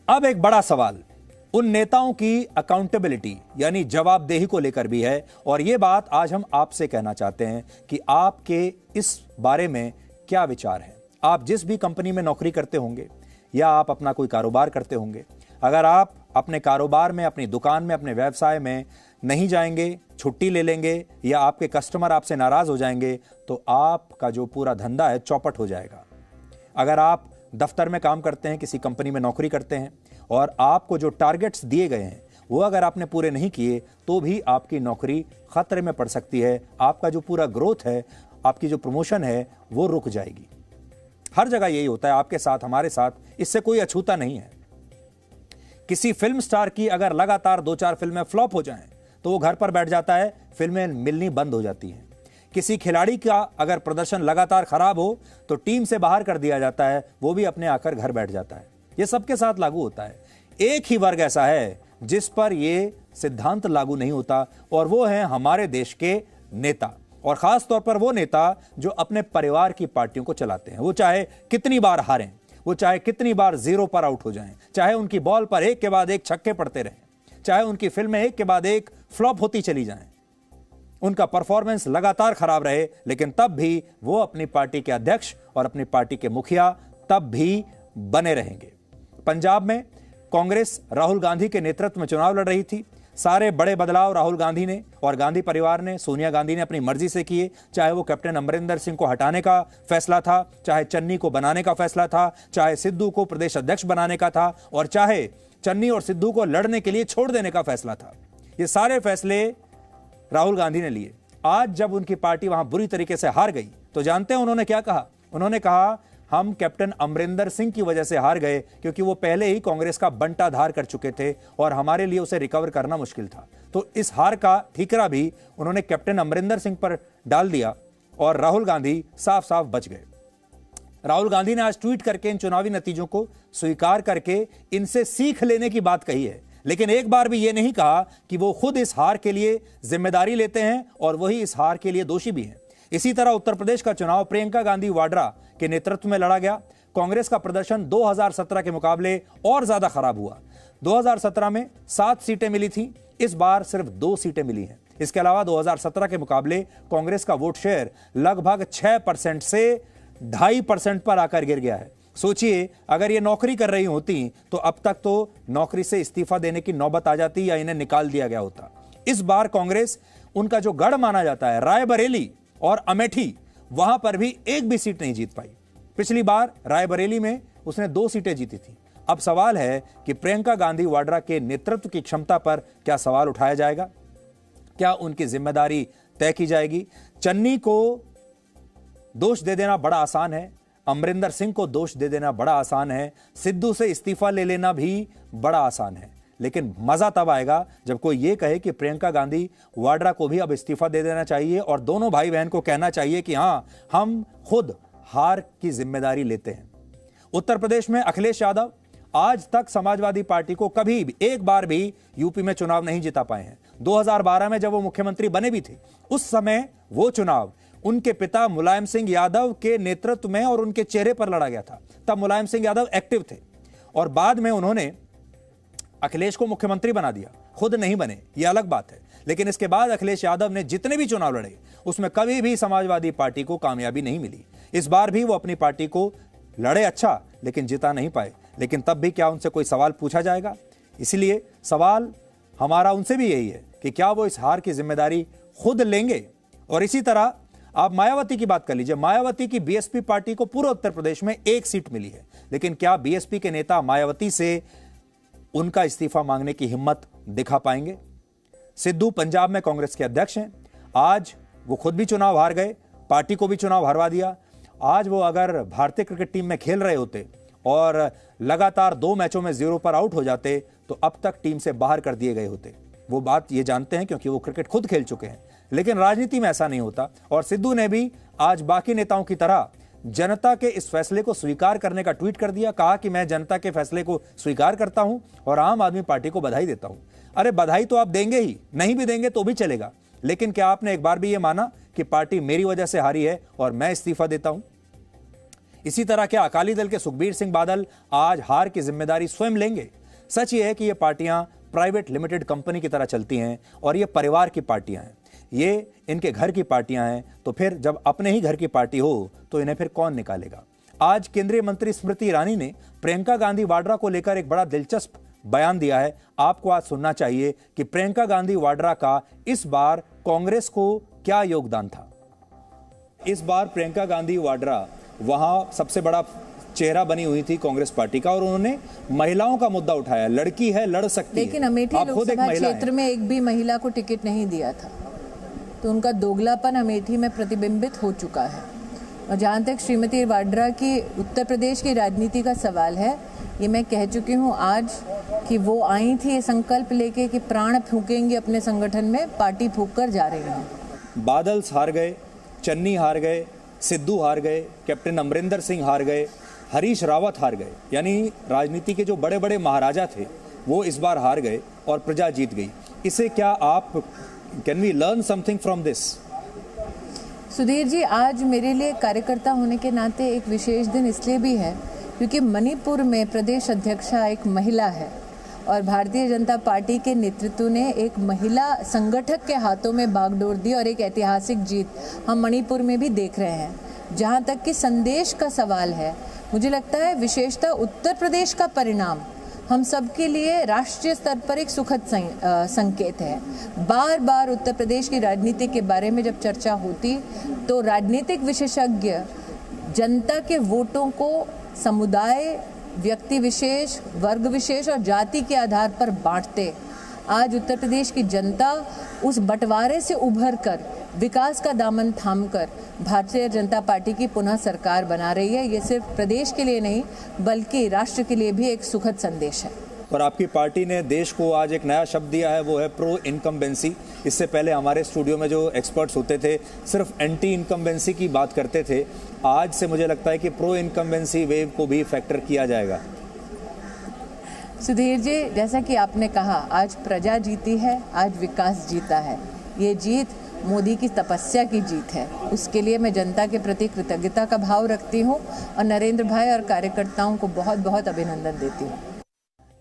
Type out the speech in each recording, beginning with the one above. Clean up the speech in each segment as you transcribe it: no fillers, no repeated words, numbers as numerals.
अब एक बड़ा सवाल उन नेताओं की अकाउंटेबिलिटी यानी जवाबदेही को लेकर भी है, और यह बात आज हम आपसे कहना चाहते हैं कि आपके इस बारे में क्या विचार है। आप जिस भी कंपनी में नौकरी करते होंगे या आप अपना कोई कारोबार करते होंगे, अगर आप अपने कारोबार में, अपनी दुकान में, अपने व्यवसाय में नहीं जाएंगे, छुट्टी ले लेंगे या आपके कस्टमर आपसे नाराज हो जाएंगे, तो आपका जो पूरा धंधा है चौपट हो जाएगा। अगर आप दफ्तर में काम करते हैं, किसी कंपनी में नौकरी करते हैं और आपको जो टारगेट्स दिए गए हैं वो अगर आपने पूरे नहीं किए तो भी आपकी नौकरी खतरे में पड़ सकती है। आपका जो पूरा ग्रोथ है, आपकी जो प्रमोशन है वो रुक जाएगी। हर जगह यही होता है, आपके साथ, हमारे साथ, इससे कोई अछूता नहीं है। किसी फिल्म स्टार की अगर लगातार 2-4 फिल्में फ्लॉप हो जाएं तो वो घर पर बैठ जाता है, फिल्में मिलनी बंद हो जाती हैं। किसी खिलाड़ी का अगर प्रदर्शन लगातार खराब हो तो टीम से बाहर कर दिया जाता है, वो भी अपने आकर घर बैठ जाता है। ये सबके साथ लागू होता है। एक ही वर्ग ऐसा है जिस पर यह सिद्धांत लागू नहीं होता, और वो है हमारे देश के नेता, और खास तौर पर वो नेता जो अपने परिवार की पार्टियों को चलाते हैं। वो चाहे कितनी बार हारें, वो चाहे कितनी बार 0 पर आउट हो जाएं, चाहे उनकी बॉल पर एक के बाद एक छक्के पड़ते रहें, चाहे उनकी फिल्में एक के बाद एक फ्लॉप होती चली जाएं, उनका परफॉर्मेंस लगातार खराब रहे, लेकिन तब भी वो अपनी पार्टी के अध्यक्ष और अपनी पार्टी के मुखिया तब भी बने रहेंगे। पंजाब में कांग्रेस राहुल गांधी के नेतृत्व में चुनाव लड़ रही थी। सारे बड़े बदलाव राहुल गांधी ने और गांधी परिवार ने, सोनिया गांधी ने अपनी मर्जी से किए। चाहे वो कैप्टन अमरिंदर सिंह को हटाने का फैसला था, चाहे चन्नी को बनाने का फैसला था, चाहे सिद्धू को प्रदेश अध्यक्ष बनाने का था, और चाहे चन्नी और सिद्धू को लड़ने के लिए छोड़ देने का फैसला था। ये सारे फैसले राहुल गांधी ने लिए। आज जब उनकी पार्टी वहां बुरी तरीके से हार गई तो जानते हैं उन्होंने क्या कहा? उन्होंने कहा, हम कैप्टन अमरिंदर सिंह की वजह से हार गए क्योंकि वो पहले ही कांग्रेस का बंटाधार कर चुके थे और हमारे लिए उसे रिकवर करना मुश्किल था। तो इस हार का ठीकरा भी उन्होंने कैप्टन अमरिंदर सिंह पर डाल दिया और राहुल गांधी साफ साफ बच गए। राहुल गांधी ने आज ट्वीट करके इन चुनावी नतीजों को स्वीकार करके इनसे सीख लेने की बात कही है, लेकिन एक बार भी यह नहीं कहा कि वो खुद इस हार के लिए जिम्मेदारी लेते हैं और वही इस हार के लिए दोषी भी हैं। इसी तरह उत्तर प्रदेश का चुनाव प्रियंका गांधी वाड्रा के नेतृत्व में लड़ा गया। कांग्रेस का प्रदर्शन 2017 के मुकाबले और ज्यादा खराब हुआ। 2017 में 7 सीटें मिली थी, इस बार सिर्फ 2 सीटें मिली हैं। इसके अलावा 2017 के मुकाबले कांग्रेस का वोट शेयर लगभग 6% से 2.5% पर आकर गिर गया है। सोचिए, अगर ये नौकरी कर रही होती तो अब तक तो नौकरी से इस्तीफा देने की नौबत आ जाती या इन्हें निकाल दिया गया होता। इस बार कांग्रेस, उनका जो गढ़ माना जाता है रायबरेली और अमेठी, वहां पर भी एक भी सीट नहीं जीत पाई। पिछली बार रायबरेली में उसने 2 सीटें जीती थी। अब सवाल है कि प्रियंका गांधी वाड्रा के नेतृत्व की क्षमता पर क्या सवाल उठाया जाएगा? क्या उनकी जिम्मेदारी तय की जाएगी? चन्नी को दोष दे देना बड़ा आसान है, अमरिंदर सिंह को दोष दे देना बड़ा आसान है, सिद्धू से इस्तीफा ले लेना भी बड़ा आसान है, लेकिन मजा तब आएगा जब कोई यह कहे कि प्रियंका गांधी वाड्रा को भी अब इस्तीफा दे देना चाहिए और दोनों भाई बहन को कहना चाहिए कि हां, हम खुद हार की जिम्मेदारी लेते हैं। उत्तर प्रदेश में अखिलेश यादव आज तक समाजवादी पार्टी को कभी भी, एक बार भी यूपी में चुनाव नहीं जिता पाए हैं। 2012 में जब वो मुख्यमंत्री बने भी थे, उस समय वो चुनाव उनके पिता मुलायम सिंह यादव के नेतृत्व में और उनके चेहरे पर लड़ा गया था। तब मुलायम सिंह यादव एक्टिव थे और बाद में उन्होंने अखिलेश को मुख्यमंत्री बना दिया, खुद नहीं बने, यह अलग बात है। लेकिन इसके बाद अखिलेश यादव ने जितने भी चुनाव लड़े उसमें कभी भी समाजवादी पार्टी को कामयाबी नहीं मिली। इस बार भी वो अपनी पार्टी को लड़े, अच्छा, लेकिन जिता नहीं पाए। लेकिन तब भी क्या उनसे कोई सवाल पूछा जाएगा? इसलिए सवाल हमारा उनसे भी यही है कि क्या वो इस हार की जिम्मेदारी खुद लेंगे? और इसी तरह आप मायावती की बात कर लीजिए। मायावती की बीएसपी पार्टी को पूरे उत्तर प्रदेश में 1 सीट मिली है, लेकिन क्या बीएसपी के नेता मायावती से उनका इस्तीफा मांगने की हिम्मत दिखा पाएंगे? सिद्धू पंजाब में कांग्रेस के अध्यक्ष हैं। आज वो खुद भी चुनाव हार गए, पार्टी को भी चुनाव हरवा दिया। आज वो अगर भारतीय क्रिकेट टीम में खेल रहे होते और लगातार 2 मैचों में 0 पर आउट हो जाते तो अब तक टीम से बाहर कर दिए गए होते। वो बात ये जानते हैं क्योंकि वो क्रिकेट खुद खेल चुके हैं। लेकिन राजनीति में ऐसा नहीं होता, और सिद्धू ने भी आज बाकी नेताओं की तरह जनता के इस फैसले को स्वीकार करने का ट्वीट कर दिया। कहा कि मैं जनता के फैसले को स्वीकार करता हूं और आम आदमी पार्टी को बधाई देता हूं। अरे बधाई तो आप देंगे ही, नहीं भी देंगे तो भी चलेगा, लेकिन क्या आपने एक बार भी यह माना कि पार्टी मेरी वजह से हारी है और मैं इस्तीफा देता हूं? इसी तरह क्या अकाली दल के सुखबीर सिंह बादल आज हार की जिम्मेदारी स्वयं लेंगे? सच ये है कि ये पार्टियां प्राइवेट लिमिटेड कंपनी की तरह चलती हैं और ये परिवार की पार्टियां हैं, ये इनके घर की पार्टियां हैं। तो फिर जब अपने ही घर की पार्टी हो तो इन्हें फिर कौन निकालेगा? आज केंद्रीय मंत्री स्मृति ईरानी ने प्रियंका गांधी वाड्रा को लेकर एक बड़ा दिलचस्प बयान दिया है। आपको आज सुनना चाहिए कि प्रियंका गांधी वाड्रा का इस बार कांग्रेस को क्या योगदान था। इस बार प्रियंका गांधी वाड्रा वहां सबसे बड़ा चेहरा बनी हुई थी कांग्रेस पार्टी का और उन्होंने महिलाओं का मुद्दा उठाया। लड़की है, लड़ सकती है। लेकिन अमेठी लोकसभा क्षेत्र में एक भी महिला को टिकट नहीं दिया था, तो उनका दोगलापन अमेठी में प्रतिबिंबित हो चुका है। और जहाँ तक श्रीमती वाड्रा की उत्तर प्रदेश की राजनीति का सवाल है, ये मैं कह चुकी हूँ आज कि वो आई थी ये संकल्प लेके कि प्राण फूकेंगे अपने संगठन में, पार्टी फूक कर जा रही हैं। बादल हार गए, चन्नी हार गए, सिद्धू हार गए, कैप्टन अमरिंदर सिंह हार गए, हरीश रावत हार गए। यानी राजनीति के जो बड़े बड़े महाराजा थे वो इस बार हार गए और प्रजा जीत गई। इसे क्या आप can we learn something from this? Sudhir ji, आज मेरे लिए कार्यकर्ता होने के नाते एक विशेष दिन इसलिए भी है क्योंकि मणिपुर में प्रदेश अध्यक्षा एक महिला है और भारतीय जनता पार्टी के नेतृत्व ने एक महिला संगठक के हाथों में बागडोर दी और एक ऐतिहासिक जीत हम मणिपुर में भी देख रहे हैं। जहां तक कि संदेश का सवाल है, मुझे लगता है विशेषतः उत्तर प्रदेश का परिणाम हम सबके लिए राष्ट्रीय स्तर पर एक सुखद संकेत है। बार बार उत्तर प्रदेश की राजनीति के बारे में जब चर्चा होती तो राजनीतिक विशेषज्ञ जनता के वोटों को समुदाय, व्यक्ति विशेष, वर्ग विशेष और जाति के आधार पर बांटते। आज उत्तर प्रदेश की जनता उस बंटवारे से उभर कर विकास का दामन थामकर भारतीय जनता पार्टी की पुनः सरकार बना रही है। ये सिर्फ प्रदेश के लिए नहीं बल्कि राष्ट्र के लिए भी एक सुखद संदेश है। और आपकी पार्टी ने देश को आज एक नया शब्द दिया है, वो है प्रो इनकम्बेंसी। इससे पहले हमारे स्टूडियो में जो एक्सपर्ट्स होते थे सिर्फ एंटी इनकम्बेंसी की बात करते थे। आज से मुझे लगता है कि प्रो इनकम्बेंसी वेव को भी फैक्टर किया जाएगा। सुधीर जी, जैसा कि आपने कहा, आज प्रजा जीती है, आज विकास जीता है। ये जीत मोदी की तपस्या की जीत है। उसके लिए मैं जनता के प्रति कृतज्ञता का भाव रखती हूँ और नरेंद्र भाई और कार्यकर्ताओं को बहुत बहुत अभिनंदन देती हूँ।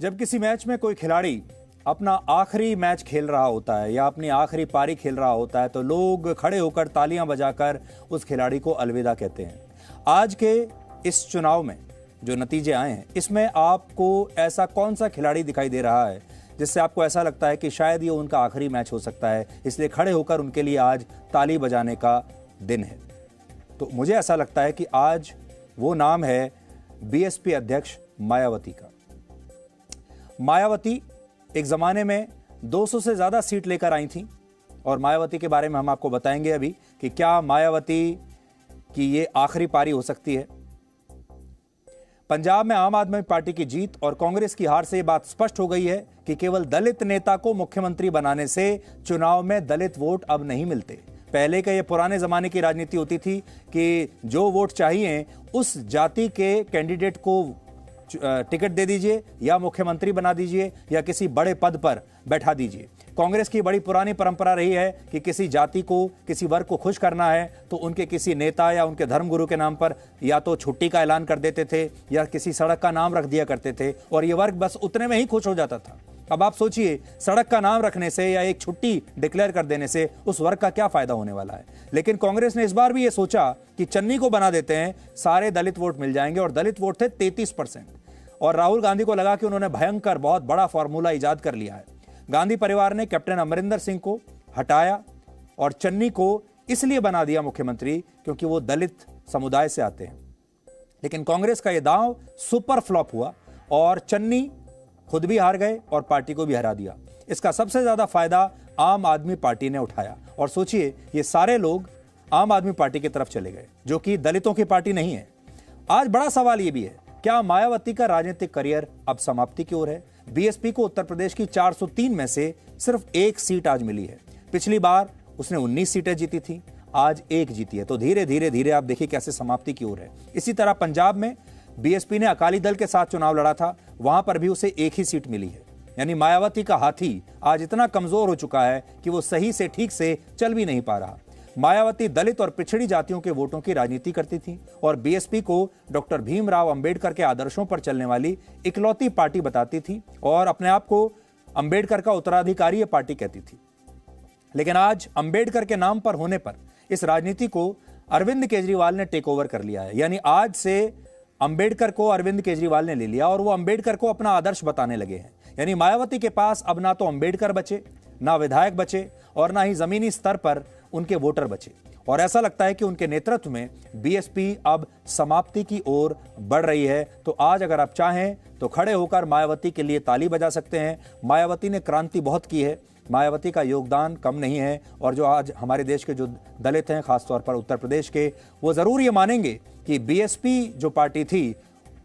जब किसी मैच में कोई खिलाड़ी अपना आखिरी मैच खेल रहा होता है या अपनी आखिरी पारी खेल रहा होता है तो लोग खड़े होकर तालियां बजाकर उस खिलाड़ी को अलविदा कहते हैं। आज के इस चुनाव में जो नतीजे आए हैं, इसमें आपको ऐसा कौन सा खिलाड़ी दिखाई दे रहा है जिससे आपको ऐसा लगता है कि शायद ये उनका आखिरी मैच हो सकता है, इसलिए खड़े होकर उनके लिए आज ताली बजाने का दिन है? तो मुझे ऐसा लगता है कि आज वो नाम है बीएसपी अध्यक्ष मायावती का। मायावती एक ज़माने में 200 से ज़्यादा सीट लेकर आई थी और मायावती के बारे में हम आपको बताएंगे अभी कि क्या मायावती की ये आखिरी पारी हो सकती है। पंजाब में आम आदमी पार्टी की जीत और कांग्रेस की हार से ये बात स्पष्ट हो गई है कि केवल दलित नेता को मुख्यमंत्री बनाने से चुनाव में दलित वोट अब नहीं मिलते। पहले के ये पुराने जमाने की राजनीति होती थी कि जो वोट चाहिए उस जाति के कैंडिडेट को टिकट दे दीजिए या मुख्यमंत्री बना दीजिए या किसी बड़े पद पर बैठा दीजिए। कांग्रेस की बड़ी पुरानी परंपरा रही है कि किसी जाति को, किसी वर्ग को खुश करना है तो उनके किसी नेता या उनके धर्मगुरु के नाम पर या तो छुट्टी का ऐलान कर देते थे या किसी सड़क का नाम रख दिया करते थे और ये वर्ग बस उतने में ही खुश हो जाता था। अब आप सोचिए, सड़क का नाम रखने से या एक छुट्टी डिक्लेयर कर देने से उस वर्ग का क्या फायदा होने वाला है। लेकिन कांग्रेस ने इस बार भी ये सोचा कि चन्नी को बना देते हैं, सारे दलित वोट मिल जाएंगे और दलित वोट थे 33%। और राहुल गांधी को लगा कि उन्होंने भयंकर बहुत बड़ा फॉर्मूला इजाद कर लिया है। गांधी परिवार ने कैप्टन अमरिंदर सिंह को हटाया और चन्नी को इसलिए बना दिया मुख्यमंत्री क्योंकि वो दलित समुदाय से आते हैं। लेकिन कांग्रेस का यह दांव सुपर फ्लॉप हुआ और चन्नी खुद भी हार गए और पार्टी को भी हरा दिया। इसका सबसे ज्यादा फायदा आम आदमी पार्टी ने उठाया और सोचिए, ये सारे लोग आम आदमी पार्टी की तरफ चले गए जो कि दलितों की पार्टी नहीं है। आज बड़ा सवाल यह भी है, क्या मायावती का राजनीतिक करियर अब समाप्ति की ओर है? बीएसपी को उत्तर प्रदेश की 403 में से सिर्फ एक सीट आज मिली है। पिछली बार उसने 19 सीटें जीती थी, आज एक जीती है। तो धीरे धीरे धीरे आप देखिए कैसे समाप्ति की ओर है। इसी तरह पंजाब में बीएसपी ने अकाली दल के साथ चुनाव लड़ा था, वहां पर भी उसे एक ही सीट मिली है। यानी मायावती का हाथी आज इतना कमजोर हो चुका है कि वो सही से ठीक से चल भी नहीं पा रहा। मायावती दलित और पिछड़ी जातियों के वोटों की राजनीति करती थी और बीएसपी को डॉक्टर भीमराव अंबेडकर के आदर्शों पर चलने वाली इकलौती पार्टी बताती थी और अपने आप को अंबेडकर का उत्तराधिकारी पार्टी कहती थी। लेकिन आज अंबेडकर के नाम पर होने पर इस राजनीति को अरविंद केजरीवाल ने टेक ओवर कर लिया है। यानी आज से अंबेडकर को अरविंद केजरीवाल ने ले लिया और वो अंबेडकर को अपना आदर्श बताने लगे हैं। यानी मायावती के पास अब ना तो अंबेडकर बचे, ना विधायक बचे और ना ही जमीनी स्तर पर उनके वोटर बचे। और ऐसा लगता है कि उनके नेतृत्व में बीएसपी अब समाप्ति की ओर बढ़ रही है। तो आज अगर आप चाहें तो खड़े होकर मायावती के लिए ताली बजा सकते हैं। मायावती ने क्रांति बहुत की है, मायावती का योगदान कम नहीं है। और जो आज हमारे देश के जो दलित हैं, खासतौर पर उत्तर प्रदेश के, वो जरूर ये मानेंगे कि बीएसपी जो पार्टी थी,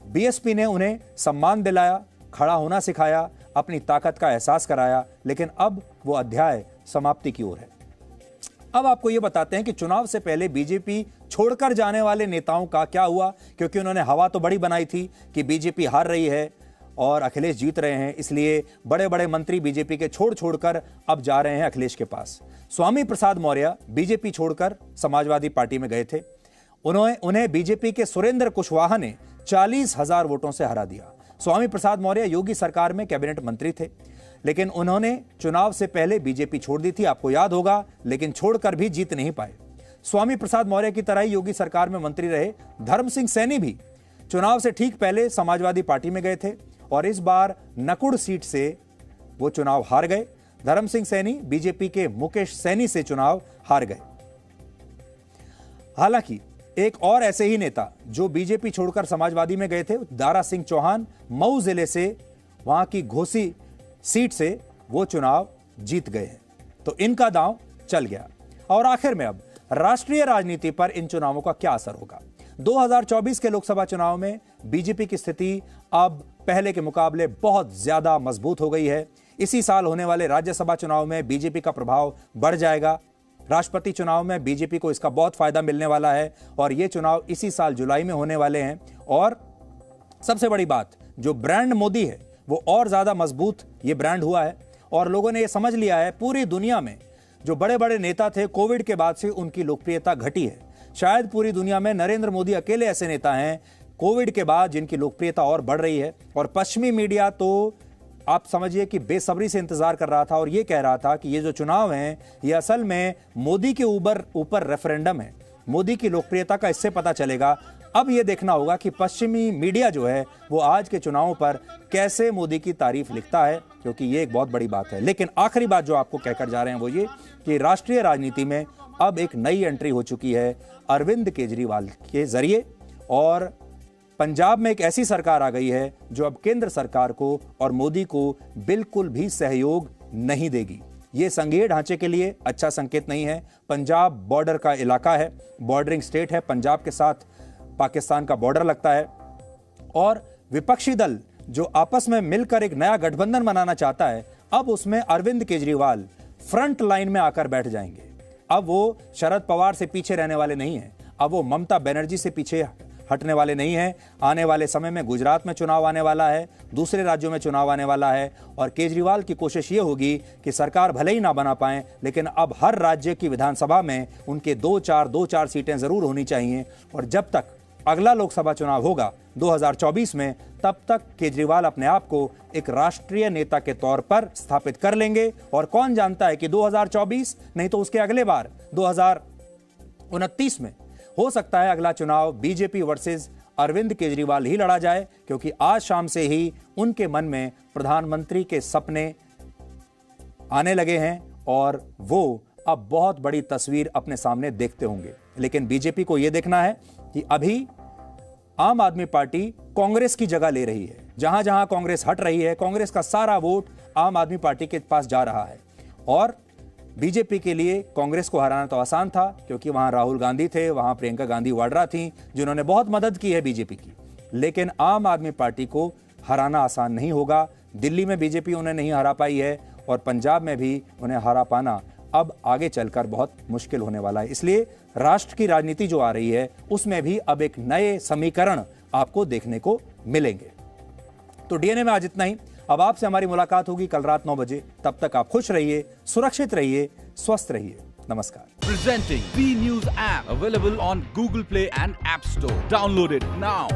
बीएसपी ने उन्हें सम्मान दिलाया, खड़ा होना सिखाया, अपनी ताकत का एहसास कराया। लेकिन अब वो अध्याय समाप्ति की ओर है। अब आपको ये बताते हैं कि चुनाव से पहले बीजेपी छोड़कर जाने वाले नेताओं का क्या हुआ, क्योंकि उन्होंने हवा तो बड़ी बनाई थी कि बीजेपी हार रही है और अखिलेश जीत रहे हैं, इसलिए बड़े बड़े मंत्री बीजेपी के छोड़कर अब जा रहे हैं अखिलेश के पास। स्वामी प्रसाद मौर्य बीजेपी छोड़कर समाजवादी पार्टी में गए थे। उन्हें बीजेपी के सुरेंद्र कुशवाहा ने 40,000 वोटों से हरा दिया। स्वामी प्रसाद मौर्य योगी सरकार में कैबिनेट मंत्री थे, लेकिन उन्होंने चुनाव से पहले बीजेपी छोड़ दी थी, आपको याद होगा, लेकिन छोड़कर भी जीत नहीं पाए। स्वामी प्रसाद मौर्य की तरह ही योगी सरकार में मंत्री रहे धर्म सिंह सैनी भी चुनाव से ठीक पहले समाजवादी पार्टी में गए थे और इस बार नकुड़ सीट से वो चुनाव हार गए। धर्म सिंह सैनी बीजेपी के मुकेश सैनी से चुनाव हार गए। हालांकि एक और ऐसे ही नेता जो बीजेपी छोड़कर समाजवादी में गए थे, दारा सिंह चौहान, मऊ जिले से, वहां की घोसी सीट से वो चुनाव जीत गए हैं। तो इनका दांव चल गया। और आखिर में अब राष्ट्रीय राजनीति पर इन चुनावों का क्या असर होगा? 2024 के लोकसभा चुनाव में बीजेपी की स्थिति अब पहले के मुकाबले बहुत ज्यादा मजबूत हो गई है। इसी साल होने वाले राज्यसभा चुनाव में बीजेपी का प्रभाव बढ़ जाएगा। राष्ट्रपति चुनाव में बीजेपी को इसका बहुत फायदा मिलने वाला है और ये चुनाव इसी साल जुलाई में होने वाले हैं। और सबसे बड़ी बात, जो ब्रांड मोदी है वो और ज्यादा मजबूत ये ब्रांड हुआ है और लोगों ने ये समझ लिया है, पूरी दुनिया में जो बड़े बड़े नेता थे कोविड के बाद से उनकी लोकप्रियता घटी है। शायद पूरी दुनिया में नरेंद्र मोदी अकेले ऐसे नेता हैं कोविड के बाद जिनकी लोकप्रियता और बढ़ रही है। और पश्चिमी मीडिया तो आप समझिए कि बेसब्री से इंतजार कर रहा था और ये कह रहा था कि ये जो चुनाव हैं ये असल में मोदी के ऊपर रेफरेंडम है, मोदी की लोकप्रियता का इससे पता चलेगा। अब ये देखना होगा कि पश्चिमी मीडिया जो है वो आज के चुनावों पर कैसे मोदी की तारीफ लिखता है, क्योंकि ये एक बहुत बड़ी बात है। लेकिन आखिरी बात जो आपको कहकर जा रहे हैं वो ये कि राष्ट्रीय राजनीति में अब एक नई एंट्री हो चुकी है अरविंद केजरीवाल के जरिए और पंजाब में एक ऐसी सरकार आ गई है जो अब केंद्र सरकार को और मोदी को बिल्कुल भी सहयोग नहीं देगी। ये संघीय ढांचे के लिए अच्छा संकेत नहीं है। पंजाब बॉर्डर का इलाका है, बॉर्डरिंग स्टेट है, पंजाब के साथ पाकिस्तान का बॉर्डर लगता है और विपक्षी दल जो आपस में मिलकर एक नया गठबंधन बनाना चाहता है, अब उसमें अरविंद केजरीवाल फ्रंट लाइन में आकर बैठ जाएंगे। अब वो शरद पवार से पीछे रहने वाले नहीं हैं, अब वो ममता बनर्जी से पीछे हटने वाले नहीं हैं। आने वाले समय में गुजरात में चुनाव आने वाला है, दूसरे राज्यों में चुनाव आने वाला है और केजरीवाल की कोशिश ये होगी कि सरकार भले ही ना बना पाए लेकिन अब हर राज्य की विधानसभा में उनके 2-4 सीटें जरूर होनी चाहिए। और जब तक अगला लोकसभा चुनाव होगा 2024 में, तब तक केजरीवाल अपने आप को एक राष्ट्रीय नेता के तौर पर स्थापित कर लेंगे। और कौन जानता है कि 2024 नहीं तो उसके अगले बार 2029 में हो सकता है अगला चुनाव बीजेपी वर्सेस अरविंद केजरीवाल ही लड़ा जाए, क्योंकि आज शाम से ही उनके मन में प्रधानमंत्री के सपने आने लगे हैं और वो अब बहुत बड़ी तस्वीर अपने सामने देखते होंगे। लेकिन बीजेपी को यह देखना है कि अभी आम आदमी पार्टी कांग्रेस की जगह ले रही है। जहां जहां कांग्रेस हट रही है, कांग्रेस का सारा वोट आम आदमी पार्टी के पास जा रहा है। और बीजेपी के लिए कांग्रेस को हराना तो आसान था, क्योंकि वहां राहुल गांधी थे, वहां प्रियंका गांधी वाड्रा थी, जिन्होंने बहुत मदद की है बीजेपी की। लेकिन आम आदमी पार्टी को हराना आसान नहीं होगा। दिल्ली में बीजेपी उन्हें नहीं हरा पाई है और पंजाब में भी उन्हें हरा पाना अब आगे चलकर बहुत मुश्किल होने वाला है। इसलिए राष्ट्र की राजनीति जो आ रही है उसमें भी अब एक नए समीकरण आपको देखने को मिलेंगे। तो डीएनए में आज इतना ही। अब आपसे हमारी मुलाकात होगी कल रात 9 बजे। तब तक आप खुश रहिए, सुरक्षित रहिए, स्वस्थ रहिए। नमस्कार। Presenting B News app, available on Google Play and App Store. Download it now.